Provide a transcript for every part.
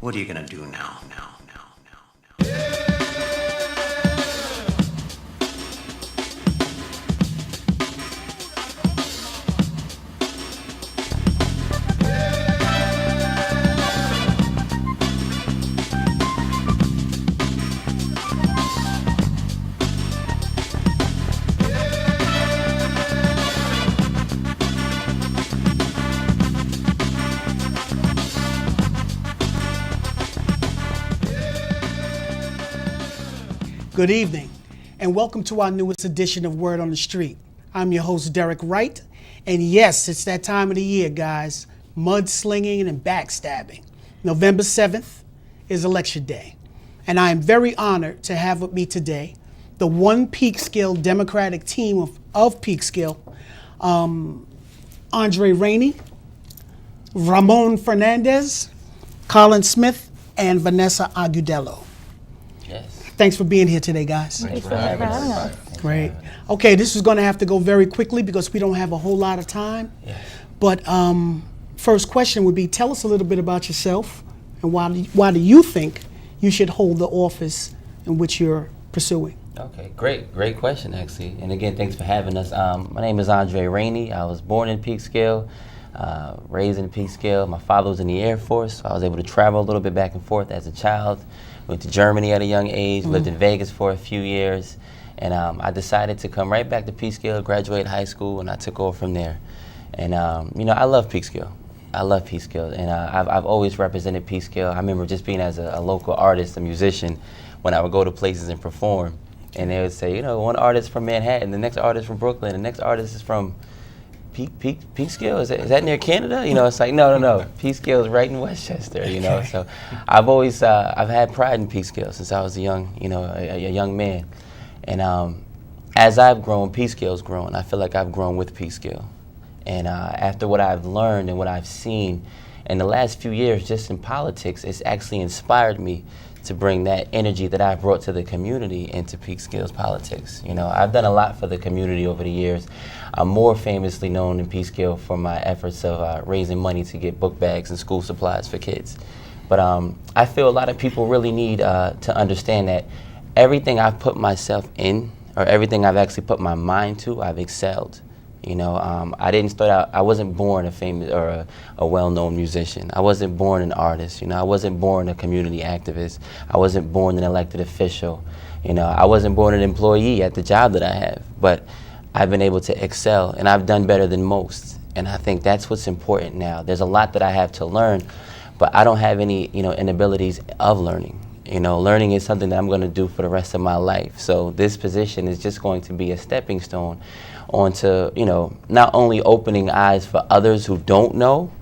What are you gonna do now? Good evening, and welcome to our newest edition of Word on the Street. I'm your host, Derek Wright, and yes, it's that time of the year, guys, mudslinging and backstabbing. November 7th is Election Day, and I am very honored to have with me today the one Peekskill Democratic team of Peekskill, Rainey, Ramon Fernandez, Colin Smith, and Vanessa Agudelo. Yes. Thanks for being here today, guys. Thanks for having us. Great. Okay, this is going to have to go very quickly because we don't have a whole lot of time. Yes. But first question would be, tell us a little bit about yourself and why do you think you should hold the office in which you're pursuing? Okay, great question actually. And again, thanks for having us. My name is Rainey. I was born in Peekskill, raised in Peekskill. My father was in the Air Force, so I was able to travel a little bit back and forth as a child. Went to Germany at a young age, lived in Vegas for a few years, and I decided to come right back to Peekskill, graduate high school, and I took over from there. And I love Peekskill. I love Peekskill, and I've always represented Peekskill. I remember just being as a local artist, a musician, when I would go to places and perform, and they would say, one artist from Manhattan, the next artist from Brooklyn, the next artist is from Peekskill, is that near Canada? It's like, no. Peekskill is right in Westchester, So I've always, I've had pride in Peekskill since I was a young man. And as I've grown, Peekskill's grown. I feel like I've grown with Peekskill. And after what I've learned and what I've seen in the last few years just in politics, it's actually inspired me to bring that energy that I've brought to the community into Peekskill's politics. I've done a lot for the community over the years. I'm more famously known in Peekskill for my efforts of raising money to get book bags and school supplies for kids. But I feel a lot of people really need to understand that everything I've put myself in, or everything I've actually put my mind to, I've excelled. I didn't start out, I wasn't born a famous or a well-known musician. I wasn't born an artist, I wasn't born a community activist. I wasn't born an elected official. I wasn't born an employee at the job that I have, but I've been able to excel and I've done better than most. And I think that's what's important now. There's a lot that I have to learn, but I don't have any, inabilities of learning. Learning is something that I'm going to do for the rest of my life. So this position is just going to be a stepping stone onto, not only opening eyes for others who don't know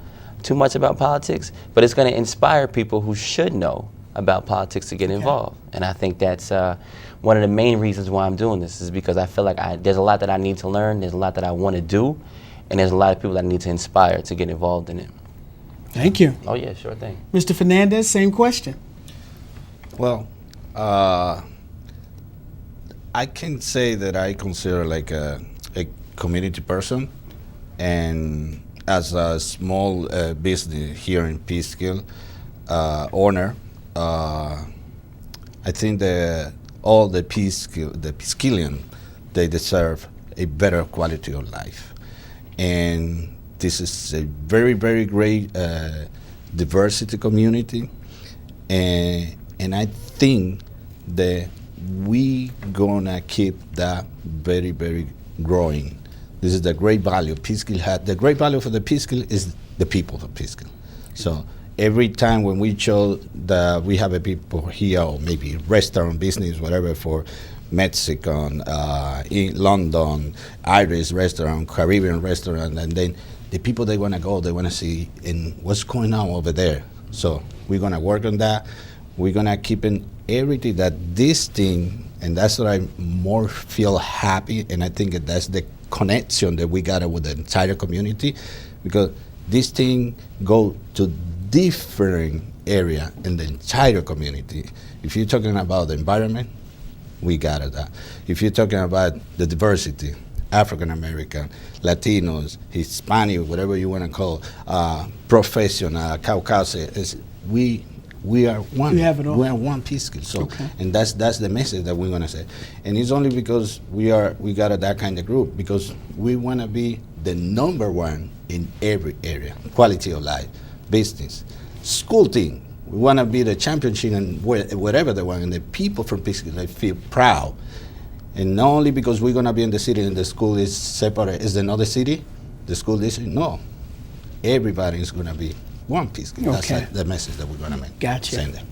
too much about politics, but it's going to inspire people who should know about politics to get involved. And I think that's one of the main reasons why I'm doing this, is because I feel like there's a lot that I need to learn, there's a lot that I want to do, and there's a lot of people that I need to inspire to get involved in it. Thank you. Oh yeah, sure thing. Mr. Fernandez, same question. Well, I can say that I consider like a community person, and as a small business here in Peekskill owner, I think that all the Peekskillian, they deserve a better quality of life, and this is a very, very great diversity community, and I think that we gonna keep that very, very growing. This is the great value Peekskill had. The great value for the Peekskill is the people of Peekskill. So every time when we show that we have a people here, or maybe restaurant business, whatever, for Mexican, in London, Irish restaurant, Caribbean restaurant, and then the people they wanna go, they wanna see in what's going on over there. So we're gonna work on that. We're gonna keep in everything that this thing, and that's what I more feel happy, and I think that that's the connection that we got with the entire community, because this thing go to different area in the entire community. If you're talking about the environment, we got that. If you're talking about the diversity, African American, Latinos, Hispanic, whatever you want to call, professional, Caucasian, we We are one. You have it all. We are one Peekskill. So, Okay. and that's the message that we're gonna say. And it's only because we got that kind of group, because we wanna be the number one in every area: quality of life, business, school team. We wanna be the championship and wherever they want, and the people from Peekskill, they feel proud. And not only because we're gonna be in the city and the school is separate, is another city, the school district. No, everybody is gonna be one Peekskill. Okay. That's the message that we're gonna make. Gotcha. Send them.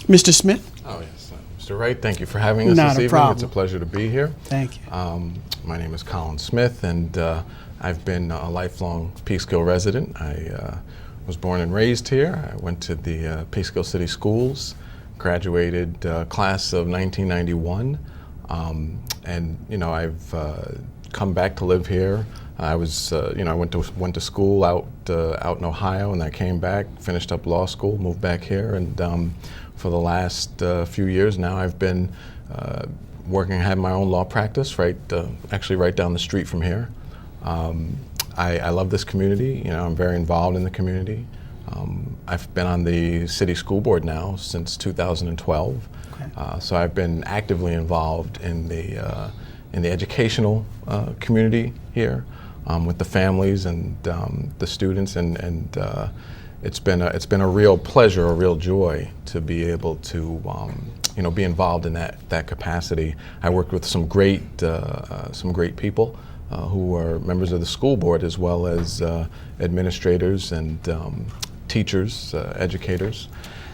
Mr. Smith? Oh, yes. Mr. Wright, thank you for having us Not this a evening. problem. It's a pleasure to be here. Thank you. My name is Colin Smith, and I've been a lifelong Peekskill resident. I was born and raised here. I went to the Peekskill City Schools, graduated class of 1991, and I've come back to live here. I was, I went to school out in Ohio, and I came back, finished up law school, moved back here, and for the last few years now, I've been working. I have my own law practice, actually right down the street from here. I love this community. I'm very involved in the community. I've been on the city school board now since 2012, Okay. so I've been actively involved in the educational community here, with the families and the students, and it's been a real pleasure, a real joy to be able to be involved in that capacity. I worked with some great people who are members of the school board, as well as administrators and teachers, educators,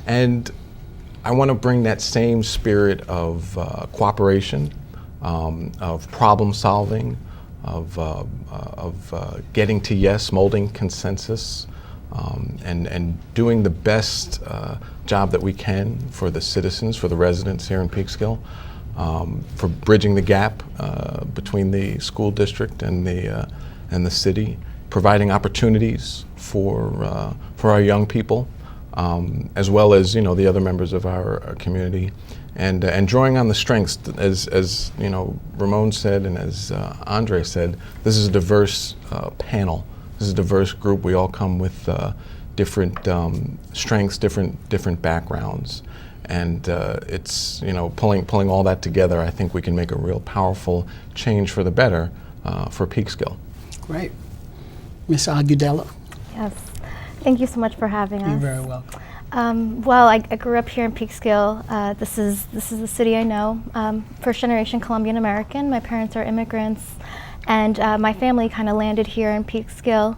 and I want to bring that same spirit of cooperation, of problem solving, of getting to yes, molding consensus, and doing the best job that we can for the citizens, for the residents here in Peekskill, for bridging the gap between the school district and the city, providing opportunities for our young people, as well as the other members of our community, and drawing on the strengths, as Ramon said, and as Andre said. This is a diverse panel. This is a diverse group. We all come with different strengths, different backgrounds, and it's pulling all that together. I think we can make a real powerful change for the better for Peekskill. Great. Ms. Agudelo? Yes. Thank you so much for having us. You're very welcome. Well, I grew up here in Peekskill. This is the city I know. First generation Colombian American. My parents are immigrants, and my family kind of landed here in Peekskill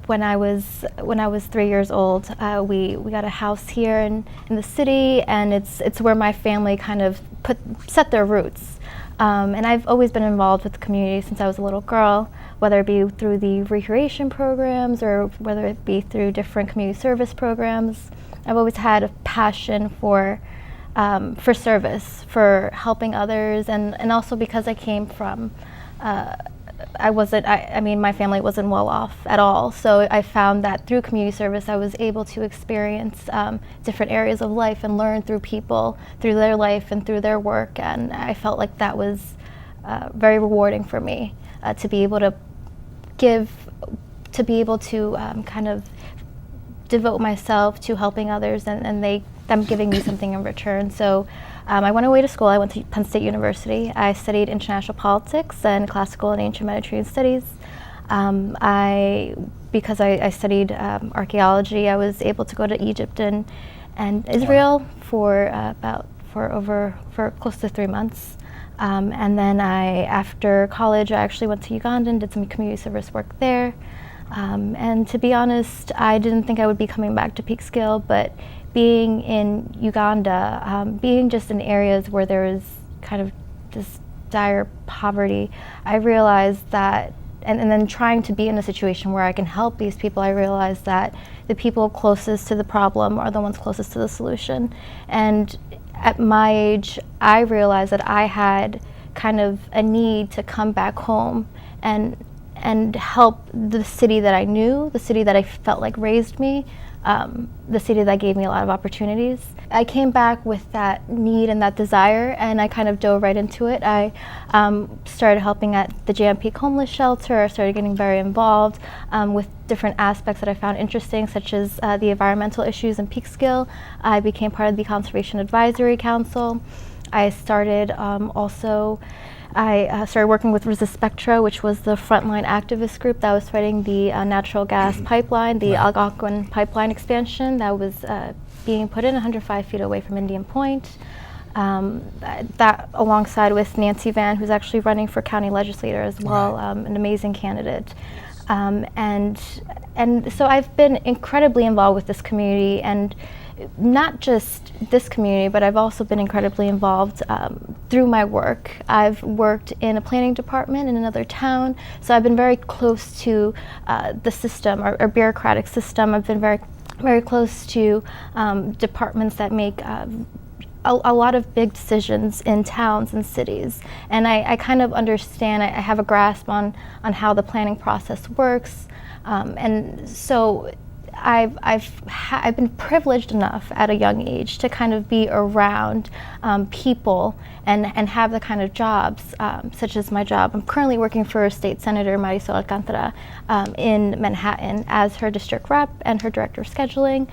when I was 3 years old. We got a house here in the city, and it's where my family kind of set their roots. And I've always been involved with the community since I was a little girl, whether it be through the recreation programs or whether it be through different community service programs. I've always had a passion for service, for helping others, and also because I came from, my family wasn't well off at all, so I found that through community service I was able to experience different areas of life and learn through people, through their life and through their work, and I felt like that was very rewarding for me, to be able to give, to be able to kind of devote myself to helping others, and them giving me something in return. So I went away to school. I went to Penn State University. I studied international politics and classical and ancient Mediterranean studies. Because I studied archaeology, I was able to go to Egypt and Israel for close to 3 months. And then after college, I actually went to Uganda and did some community service work there. And to be honest, I didn't think I would be coming back to Peekskill, but being in Uganda, being just in areas where there is kind of this dire poverty, I realized that, and then trying to be in a situation where I can help these people, I realized that the people closest to the problem are the ones closest to the solution. And at my age, I realized that I had kind of a need to come back home and help the city that I knew, the city that I felt like raised me, the city that gave me a lot of opportunities. I came back with that need and that desire, and I kind of dove right into it. I started helping at the JM Peak Homeless Shelter. I started getting very involved with different aspects that I found interesting, such as the environmental issues in Peekskill. I became part of the Conservation Advisory Council. I started I started working with Resist Spectra, which was the frontline activist group that was fighting the natural gas pipeline, the Algonquin pipeline expansion that was being put in 105 feet away from Indian Point. That alongside with Nancy Van, who's actually running for county legislator as well, an amazing candidate. And so I've been incredibly involved with this community, and not just this community, but I've also been incredibly involved through my work. I've worked in a planning department in another town, so I've been very close to the system, our bureaucratic system. I've been very, very close to departments that make a lot of big decisions in towns and cities, and I kind of understand. I have a grasp on how the planning process works, and so I've been privileged enough at a young age to kind of be around people and have the kind of jobs, such as my job. I'm currently working for State Senator Marisol Alcantara in Manhattan as her district rep and her director of scheduling.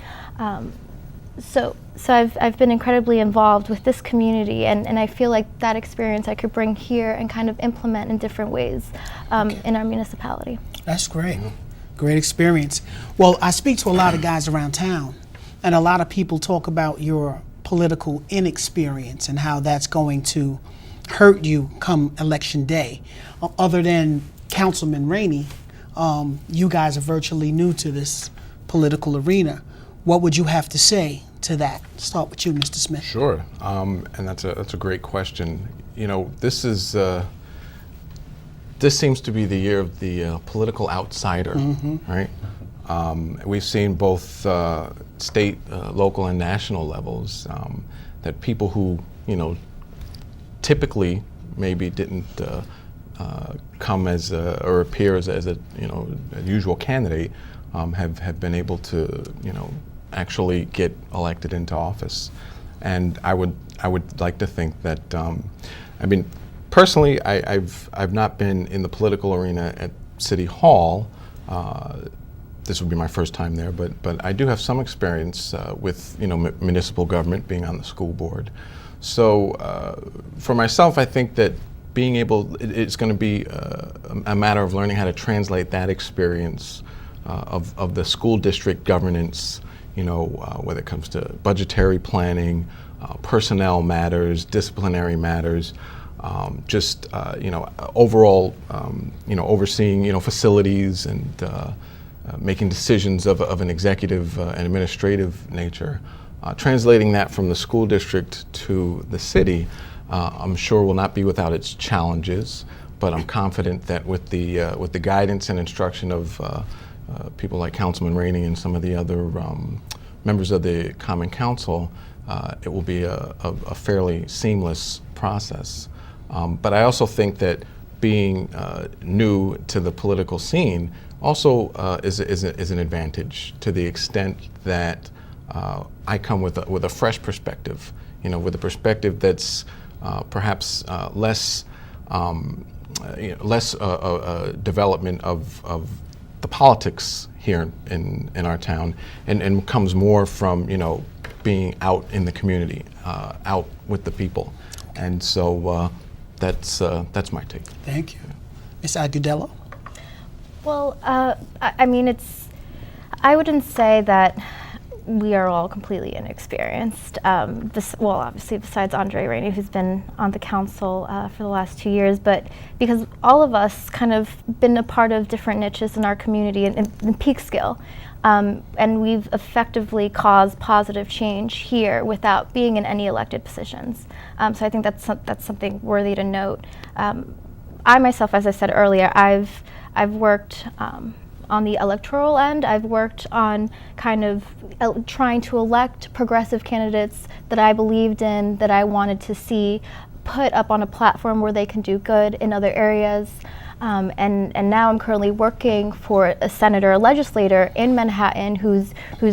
So I've been incredibly involved with this community, and I feel like that experience I could bring here and kind of implement in different ways in our municipality. That's great. Great experience. Well, I speak to a lot of guys around town, and a lot of people talk about your political inexperience and how that's going to hurt you come election day. Other than Councilman Rainey, you guys are virtually new to this political arena. What would you have to say to that? Start with you, Mr. Smith. Sure, and that's a great question. You know, this seems to be the year of the political outsider, right? We've seen both state, local, and national levels that people who, typically maybe didn't come as or appear as a usual candidate have been able to, actually get elected into office. And I would like to think that, personally, I've not been in the political arena at City Hall. This would be my first time there, but I do have some experience with municipal government, being on the school board. So for myself, I think that being able, it's going to be a matter of learning how to translate that experience of the school district governance, whether it comes to budgetary planning, personnel matters, disciplinary matters. Overall, overseeing, facilities and making decisions of an executive and administrative nature. Translating that from the school district to the city, I'm sure will not be without its challenges, but I'm confident that with the guidance and instruction of people like Councilman Rainey and some of the other members of the Common Council, it will be a fairly seamless process. But I also think that being new to the political scene also is an advantage, to the extent that I come with a fresh perspective, with a perspective that's perhaps less development of the politics here in our town, and comes more from being out in the community, out with the people, and so. That's my take. Thank you. Ms. Agudelo? Well, I wouldn't say that we are all completely inexperienced. Obviously, besides Andre Rainey, who's been on the council for the last 2 years, but because all of us kind of been a part of different niches in our community in Peekskill. And we've effectively caused positive change here without being in any elected positions. So I think that's something worthy to note. I myself, as I said earlier, I've worked on the electoral end. I've worked on kind of trying to elect progressive candidates that I believed in, that I wanted to see put up on a platform where they can do good in other areas. And now I'm currently working for a senator, a legislator in Manhattan who's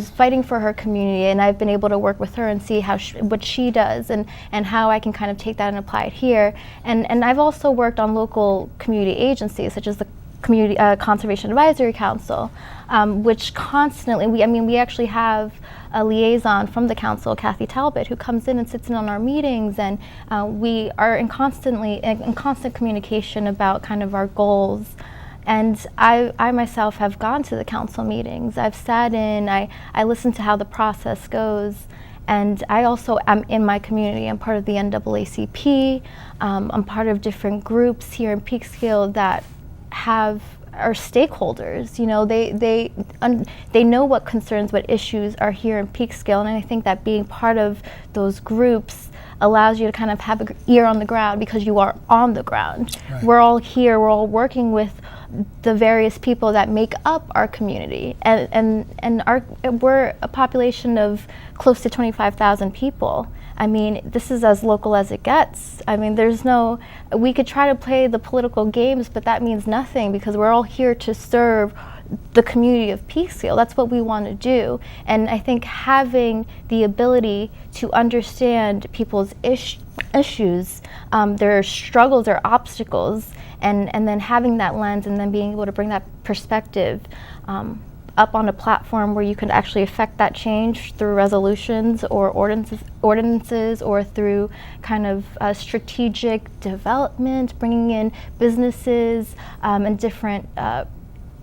fighting for her community, and I've been able to work with her and see how what she does and how I can kind of take that and apply it here. And I've also worked on local community agencies such as the Community Conservation Advisory Council, which constantly, we actually have a liaison from the council, Kathy Talbot, who comes in and sits in on our meetings, and we are in constant communication about kind of our goals. And I myself have gone to the council meetings. I've sat in, I listen to how the process goes, and I also am in my community. I'm part of the NAACP. I'm part of different groups here in Peekskill that are stakeholders. You know, they know what concerns, what issues are here in Peekskill, and I think that being part of those groups allows you to kind of have an ear on the ground because you are on the ground. Right. We're all here, we're all working with the various people that make up our community, and we're a population of close to 25,000 people. I mean, this is as local as it gets. I mean, we could try to play the political games, but that means nothing because we're all here to serve the community of Peekskill. That's what we want to do. And I think having the ability to understand people's issues, their struggles or obstacles, and then having that lens and then being able to bring that perspective up on a platform where you can actually affect that change through resolutions or ordinances or through kind of strategic development, bringing in businesses and different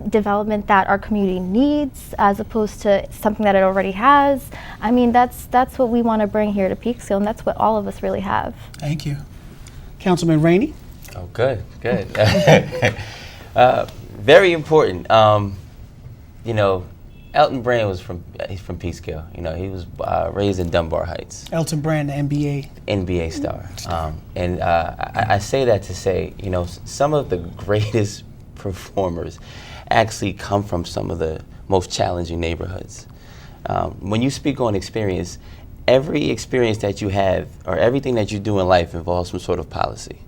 development that our community needs as opposed to something that it already has. I mean, that's what we want to bring here to Peekskill, and that's what all of us really have. Thank you. Councilman Rainey? Oh, good. Very important. You know, Elton Brand was from Peekskill. You know, he was raised in Dunbar Heights. Elton Brand, the NBA star. And I say that to say, you know, some of the greatest performers actually come from some of the most challenging neighborhoods. When you speak on experience, every experience that you have or everything that you do in life involves some sort of policy.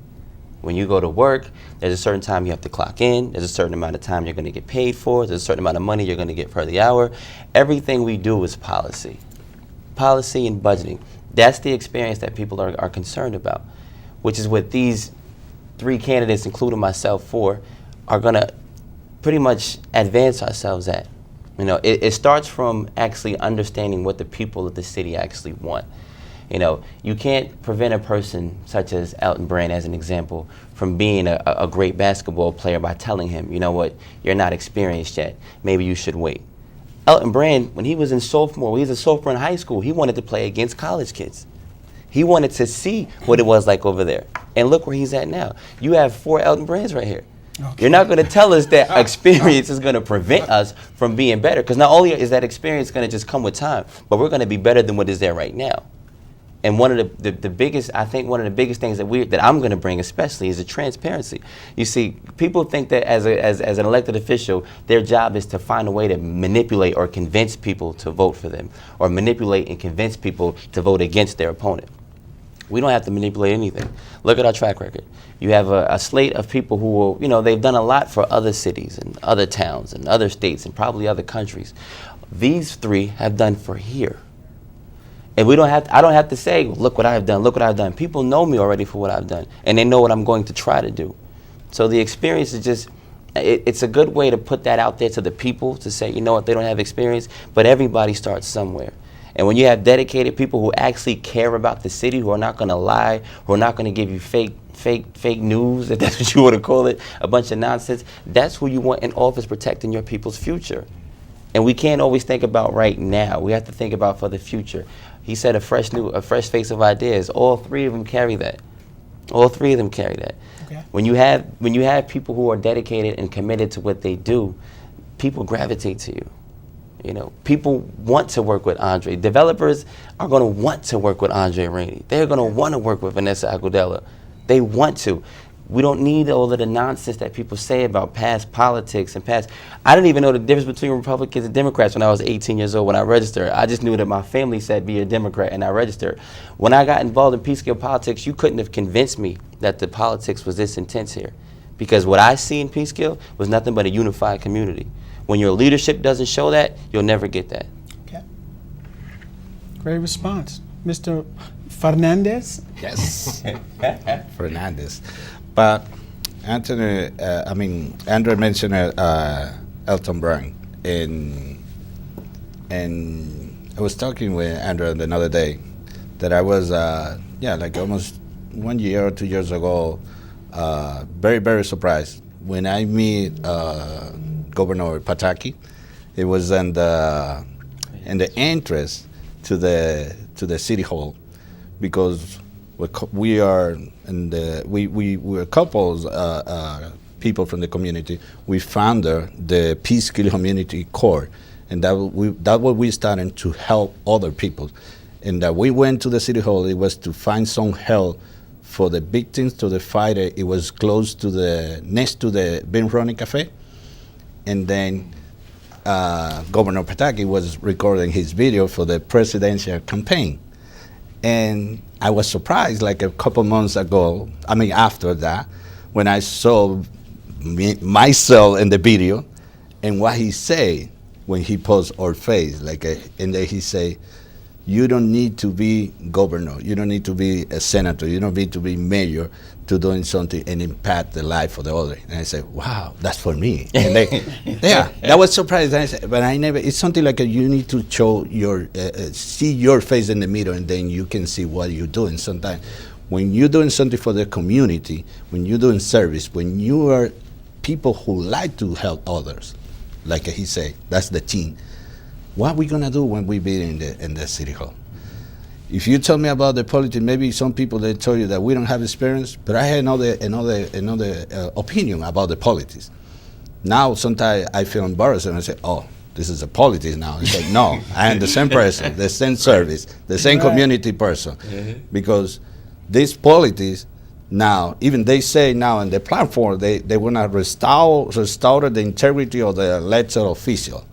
When you go to work, there's a certain time you have to clock in, there's a certain amount of time you're going to get paid for, there's a certain amount of money you're going to get per the hour. Everything we do is policy. Policy and budgeting. That's the experience that people are concerned about, which is what these three candidates, including myself, are going to pretty much advance ourselves at. You know, it starts from actually understanding what the people of the city actually want. You know, you can't prevent a person such as Elton Brand, as an example, from being a great basketball player by telling him, you know what, you're not experienced yet. Maybe you should wait. Elton Brand, when he was a sophomore in high school, he wanted to play against college kids. He wanted to see what it was like over there. And look where he's at now. You have 4 Elton Brands right here. Okay. You're not going to tell us that experience is going to prevent us from being better, because not only is that experience going to just come with time, but we're going to be better than what is there right now. And one of the biggest, I think one of the biggest things that I'm going to bring especially is the transparency. You see, people think that as an elected official, their job is to find a way to manipulate or convince people to vote for them, or manipulate and convince people to vote against their opponent. We don't have to manipulate anything. Look at our track record. You have a slate of people who will, you know, they've done a lot for other cities and other towns and other states and probably other countries. These 3 have done for here. And I don't have to say, look what I've done, look what I've done. People know me already for what I've done, and they know what I'm going to try to do. So the experience is just, it's a good way to put that out there to the people to say, you know what, they don't have experience, but everybody starts somewhere. And when you have dedicated people who actually care about the city, who are not going to lie, who are not going to give you fake news, if that's what you want to call it, a bunch of nonsense, that's who you want in office protecting your people's future. And we can't always think about right now. We have to think about for the future. He said a fresh face of ideas. All 3 of them carry that. All 3 of them carry that. Okay. When you have people who are dedicated and committed to what they do, people gravitate to you. You know, people want to work with Andre. Developers are going to want to work with Andre Rainey. They're going to want to work with Vanessa Agudelo. They want to. We don't need all of the nonsense that people say about past politics and past. I didn't even know the difference between Republicans and Democrats when I was 18 years old when I registered. I just knew that my family said be a Democrat, and I registered. When I got involved in Peekskill politics, you couldn't have convinced me that the politics was this intense here. Because what I see in Peekskill was nothing but a unified community. When your leadership doesn't show that, you'll never get that. Okay. Great response. Mr. Fernandez? Yes, Fernandez. But Anthony, Andrew mentioned Elton Brown, and I was talking with Andrew the other day that I was, like almost 1 year or 2 years ago, very, very surprised when I meet Governor Pataki. It was in the entrance to the city hall, because we're couples, people from the community. We founded the Peekskill Community Corps, and that what we started to help other people. And that we went to the city hall. It was to find some help for the victims to the fighter. It was close to next to the Ben Ronnie Cafe, and then Governor Pataki was recording his video for the presidential campaign. And I was surprised, like a couple months ago, after that, when I saw myself in the video, and what he say when he posts our face, and then he say, you don't need to be governor, you don't need to be a senator, you don't need to be mayor to doing something and impact the life of the other. And I said, wow, that's for me. And that was surprising. I said, but I never, it's something like you need to show see your face in the mirror, and then you can see what you're doing. Sometimes when you're doing something for the community, when you're doing service, when you are people who like to help others, like he said, that's the team. What are we gonna do when we be in the city hall? If you tell me about the politics, maybe some people they tell you that we don't have experience, but I had another opinion about the politics. Now sometimes I feel embarrassed and I say, oh, this is a politics now. I say, no, I am the same person, the same service, the same community person, because this politics now, even they say now in the platform they want to restore the integrity of the elected official.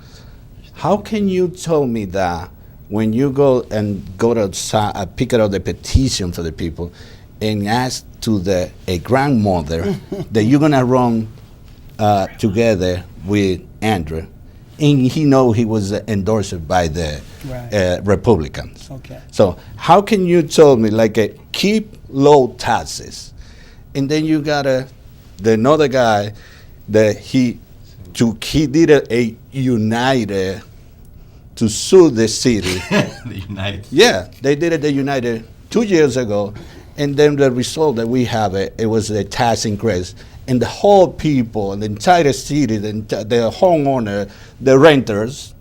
How can you tell me that when you go to pick up the petition for the people and ask to a grandmother that you're gonna run together with Andrew, and he know he was endorsed by the Republicans? Okay. So how can you tell me keep low taxes, and then you got another guy that he did a United to sue the city. The United. Yeah, they did it the United 2 years ago, and then the result that we have it was a tax increase, and the whole people, the entire city, the homeowner, the renters,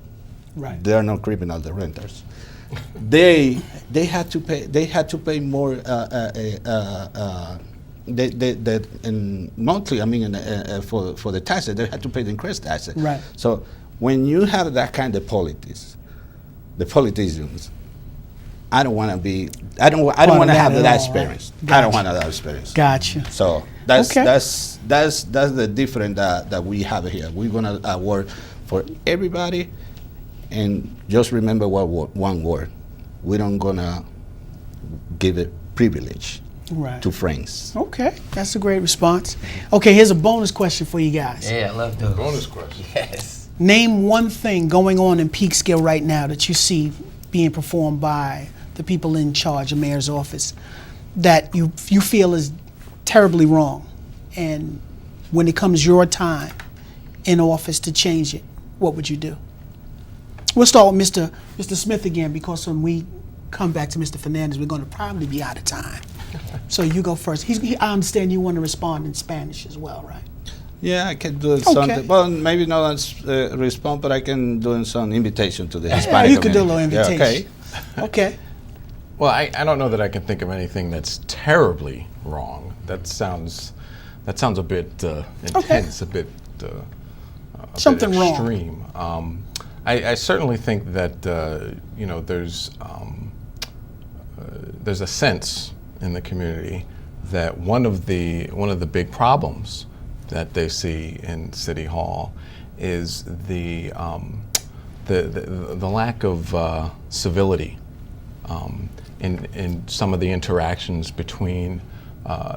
they are not criminal, the renters. They had to pay more monthly. For the taxes, they had to pay the increased taxes. Right. So when you have that kind of politics, the politicians, I don't want to have that experience. Gotcha. I don't want that experience. Gotcha. So that's the difference that we have here. We're gonna work for everybody, and just remember one word: we don't gonna give it privilege to friends. Okay, that's a great response. Okay, here's a bonus question for you guys. Yeah, I love those. Bonus question. Yes. Name one thing going on in Peekskill right now that you see being performed by the people in charge of mayor's office that you feel is terribly wrong, and when it comes your time in office to change it, what would you do? We'll start with Mr. Smith again, because when we come back to Mr. Fernandez, we're going to probably be out of time. So you go first. I understand you want to respond in Spanish as well, right? Yeah, I can do something. Well, maybe not respond, but I can do some invitation to the Hispanic you can do a community. little invitation. Yeah, Okay. Well, I don't know that I can think of anything that's terribly wrong. That sounds a bit intense, a bit Something wrong. extreme. I certainly think that there's a sense in the community that one of the big problems that they see in City Hall is the lack of civility in some of the interactions between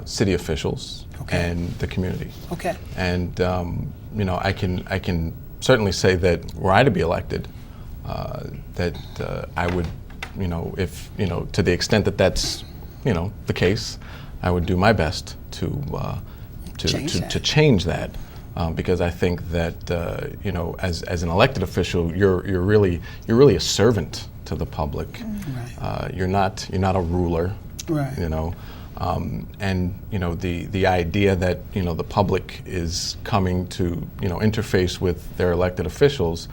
city officials and the community. Okay. And you know, I can certainly say that were I to be elected, that I would, you know, if you know, to the extent that that's, you know, the case, I would do my best to change that. Because I think that you know, as an elected official, you're really a servant to the public. Right. You're not a ruler. Right. You know, and you know, the idea that, you know, the public is coming to, you know, interface with their elected officials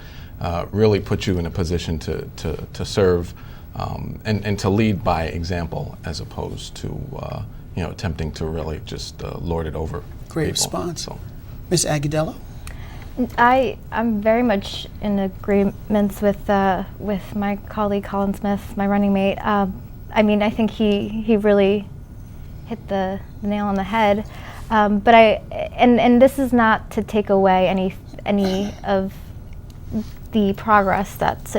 really puts you in a position to serve and to lead by example, as opposed to you know, attempting to really just lord it over. Great people. response. So. Ms. Agudelo? I'm very much in agreement with my colleague Colin Smith, my running mate. I mean, I think he really hit the nail on the head. But and this is not to take away any of the progress that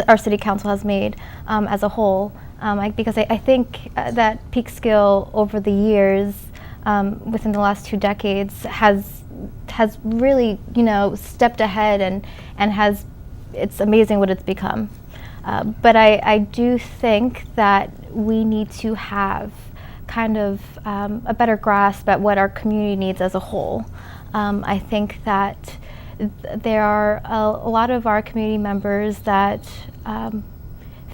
our city council has made as a whole, because I think that Peekskill over the years, within the last 2 decades, has really, you know, stepped ahead and has, it's amazing what it's become. But I do think that we need to have kind of a better grasp at what our community needs as a whole. I think that there are a lot of our community members that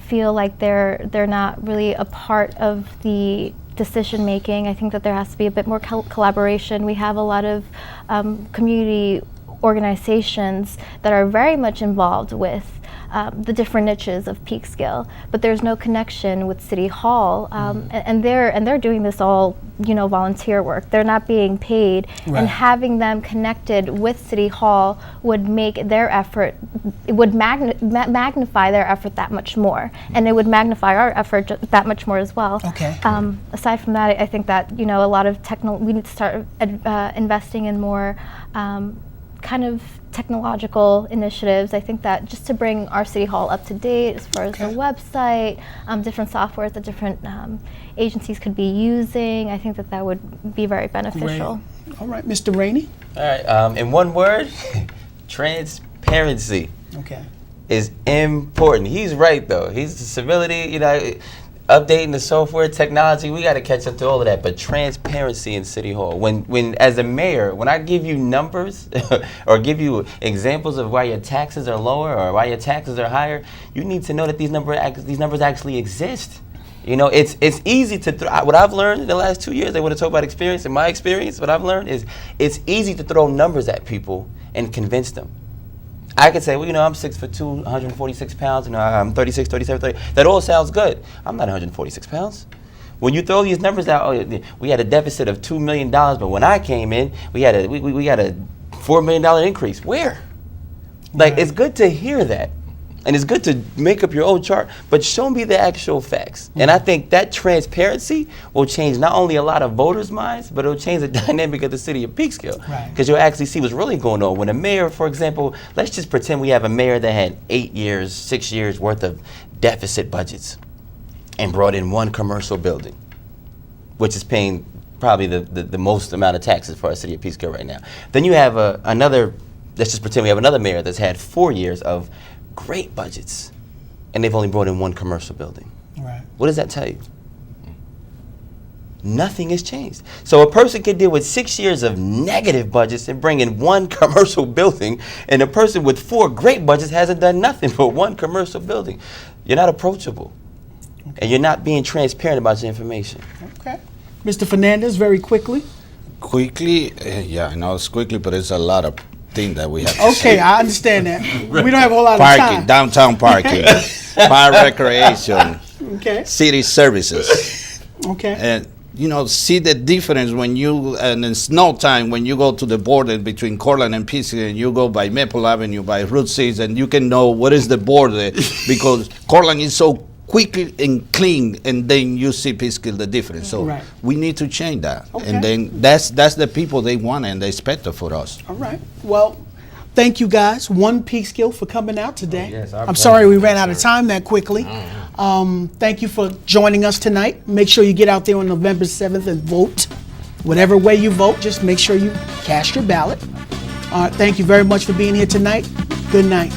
feel like they're not really a part of the decision making. I think that there has to be a bit more collaboration. We have a lot of community organizations that are very much involved with the different niches of Peekskill, but there's no connection with City Hall, and they're doing this all, you know, volunteer work. They're not being paid, and having them connected with City Hall would make their effort, it would magnify their effort that much more, and it would magnify our effort that much more as well. Okay. Aside from that, I think that, you know, a lot of we need to start investing in more kind of technological initiatives. I think that just to bring our City Hall up to date as far as the website, different softwares that different agencies could be using, I think that would be very beneficial. Great. All right, Mr. Rainey? All right, in one word, transparency is important. He's right, though. He's the civility, you know, updating the software, technology, we got to catch up to all of that. But transparency in City Hall. When as a mayor, when I give you numbers or give you examples of why your taxes are lower or why your taxes are higher, you need to know that these numbers actually exist. You know, it's easy to what I've learned in the last 2 years. I want to talk about experience. In my experience, what I've learned is it's easy to throw numbers at people and convince them. I could say, well, you know, I'm 6'2", 146 pounds, you know, I'm 36, 37, 30. That all sounds good. I'm not 146 pounds. When you throw these numbers out, oh, we had a deficit of $2 million, but when I came in, we had a $4 million increase. Where? Like, it's good to hear that. And it's good to make up your own chart, but show me the actual facts. And I think that transparency will change not only a lot of voters' minds, but it'll change the dynamic of the city of Peekskill. Because you'll actually see what's really going on. When a mayor, for example, let's just pretend we have a mayor that had 6 years worth of deficit budgets and brought in one commercial building, which is paying probably the most amount of taxes for our city of Peekskill right now. Then you have let's just pretend we have another mayor that's had 4 years of great budgets, and they've only brought in one commercial building. Right. What does that tell you? Nothing has changed. So a person can deal with 6 years of negative budgets and bring in one commercial building, and a person with 4 great budgets hasn't done nothing but one commercial building. You're not approachable, and you're not being transparent about your information. Okay. Mr. Fernandez, very quickly. Quickly, yeah, I know it's quickly, but it's a lot of thing that we have to Okay, say. I understand that. We don't have a whole lot Parking, of time. downtown parking, park recreation, Okay. city services. Okay. And, you know, see the difference when and in snow time, when you go to the border between Cortland and Peekskill, and you go by Maple Avenue, by Route 6, and you can know what is the border, because Cortland is so quickly and clean, and then you see Peekskill the difference. So we need to change that. Okay. And then that's the people they want and they expect it for us. All right. Well, thank you guys, one Peekskill, for coming out today. Oh, yes, our I'm sorry we pleasure. ran out of time that quickly. Thank you for joining us tonight. Make sure you get out there on November 7th and vote. Whatever way you vote, just make sure you cast your ballot. Thank you very much for being here tonight. Good night.